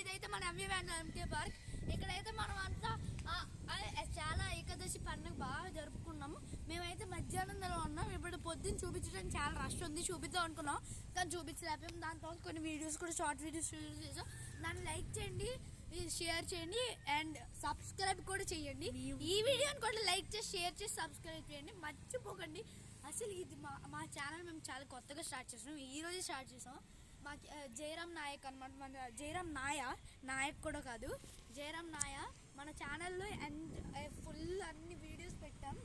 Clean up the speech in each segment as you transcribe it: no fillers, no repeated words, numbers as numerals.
ఇదైతే మన MK park. ఇక్కడైతే మనం అంతా చాలా ఏకాదశి పండుగ బాగా జరుపుకున్నాము. మేమైతే మధ్యాహ్నంలో ఉన్నాం. ఇప్పుడు పొద్దున్న చూపించడానికి చాలా రష్ ఉంది, చూపిద్దాం అనుకున్నాం కానీ చూపించలేకపోయాం. దాని తర్వాత కొన్ని వీడియోస్ కూడా షార్ట్ వీడియోస్ చేసాం. దాన్ని లైక్ చేయండి, షేర్ చేయండి అండ్ సబ్స్క్రైబ్ కూడా చేయండి. ఈ వీడియోని కూడా లైక్ చేసి షేర్ చేసి సబ్స్క్రైబ్ చేయండి, మర్చిపోకండి. అసలు ఇది మా ఛానల్ మేము చాలా కొత్తగా స్టార్ట్ చేసాం, ఈరోజే స్టార్ట్ చేసాం. మా జయరామ్ నాయక్ అనమాట. మన జయరామ్ నాయక్ కూడా కాదు, జయరామ్ నాయ. మన ఛానల్లో ఫుల్ అన్ని వీడియోస్ పెట్టాం.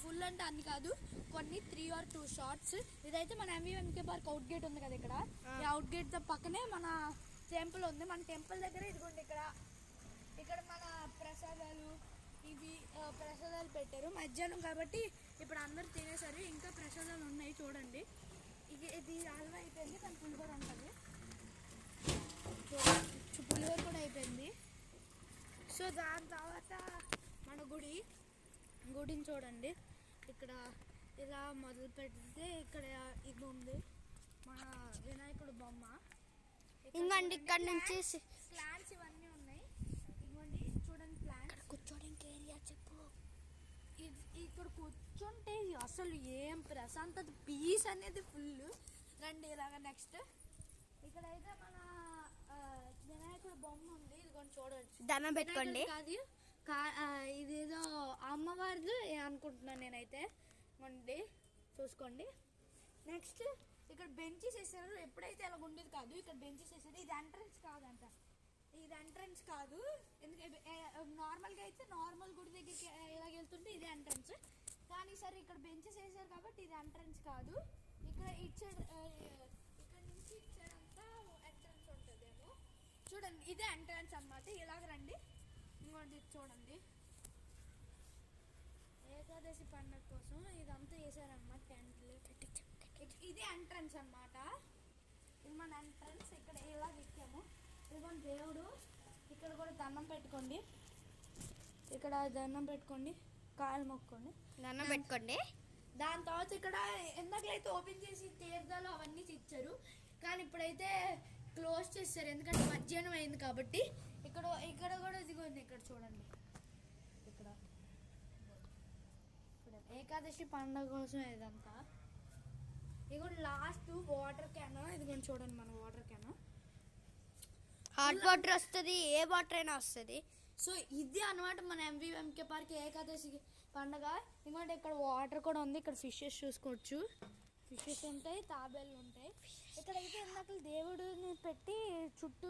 ఫుల్ అంటే అన్ని కాదు, కొన్ని 3 or 2 షార్ట్స్. ఇదైతే మన ఎంకే పార్క్ అవుట్ గేట్ ఉంది కదా, ఇక్కడ ఈ అవుట్ గేట్ తో పక్కనే మన టెంపుల్ ఉంది. మన టెంపుల్ దగ్గర ఇదిగోండి, ఇక్కడ మన ప్రసాదాలు ప్రసాదాలు పెట్టారు. మధ్యాహ్నం కాబట్టి ఇప్పుడు అందరు తినేసారు, ఇంకా ప్రసాదాలు ఉన్నాయి చూడండి. ఇది హల్వా అయిపోయింది కానీ పులిహోర ఉంటుంది, పులిహోర కూడా అయిపోయింది. సో దాని తర్వాత మన గుడిని చూడండి. ఇక్కడ ఇలా మొదలు పెడితే ఇక్కడ ఇది ఉంది మన వినాయకుడు బొమ్మ. ఇంకోండి ఇక్కడ నుంచి ప్లాంట్స్ ఇవన్నీ ఉన్నాయి. ఇవ్వండి చూడండి, ప్లాంట్స్. కూర్చోడానికి ఏరియా చెప్పు. ఇక్కడ కూర్చుంటే అసలు ఏం ప్రశాంతత, పీస్ అనేది ఫుల్. రండి ఇలాగా. నెక్స్ట్ ఇక్కడైతే మన వినాయకుడు బొమ్మ ఉంది, ఇది కొంచెం చూడవచ్చు. దండం పెట్టుకోండి. కాదు ఇదేదో అమ్మవారిది అనుకుంటున్నాను నేనైతే. కొండి చూసుకోండి. నెక్స్ట్ ఇక్కడ బెంచెస్ వేసారు, ఎప్పుడైతే ఇలా ఉండేది కాదు. ఇక్కడ బెంచెస్ వేసారు. ఇది ఎంట్రన్స్ కాదంట, ఇది ఎంట్రన్స్ కాదు. ఎందుకంటే నార్మల్గా అయితే నార్మల్ గుడి దగ్గరికి ఇలాగ వెళ్తుంటే ఇది ఎంట్రన్స్, కానీ ఈసారి ఇక్కడ బెంచెస్ వేసారు కాబట్టి ఇది ఎంట్రన్స్ కాదు. ఇక్కడ ఇక్కడ నుంచి ఇచ్చారంతా ఎంట్రన్స్ ఉంటుందేమో. చూడండి ఇదే ఎంట్రన్స్ అన్నమాట. ఇలాగ రండి, ఇంకోటి చూడండి. ఏకాదశి పండుగ కోసం ఇదంతా వేసారన్నమాట, టెంట్లు. ఇది ఎంట్రన్స్ అన్నమాట. ఇది మన ఎంట్రన్స్. ఇక్కడ ఇలా ఎక్కాము. ఇదిగోండి దేవుడు. ఇక్కడ కూడా దండం పెట్టుకోండి, ఇక్కడ దండం పెట్టుకోండి, కాలు మొక్కండి, దండం పెట్టుకోండి. దాని తర్వాత ఇక్కడ ఎందాకలైతే ఓపెన్ చేసి తీర్థాలు అవన్నీ ఇచ్చారు, కానీ ఇప్పుడైతే క్లోజ్ చేస్తారు ఎందుకంటే మధ్యాహ్నం అయింది కాబట్టి. ఇక్కడ కూడా ఇదిగోండి, ఇక్కడ చూడండి. ఇక్కడ ఏకాదశి పండుగ కోసం ఇదంతా. ఇదిగోండి లాస్ట్ వాటర్ క్యాన్. ఇదిగోండి చూడండి మన వాటర్ క్యాన్. హాట్ వాటర్ వస్తుంది, ఏ వాటర్ అయినా వస్తుంది. సో ఇది అనమాట మన ఎంకే పార్క్ ఏకాదశి పండుగ. ఎందుకంటే ఇక్కడ వాటర్ కూడా ఉంది, ఇక్కడ ఫిషెస్ చూసుకోవచ్చు. ఫిషెస్ ఉంటాయి, తాబేళ్ళు ఉంటాయి. ఇక్కడైతే ఇందాక దేవుడిని పెట్టి చుట్టూ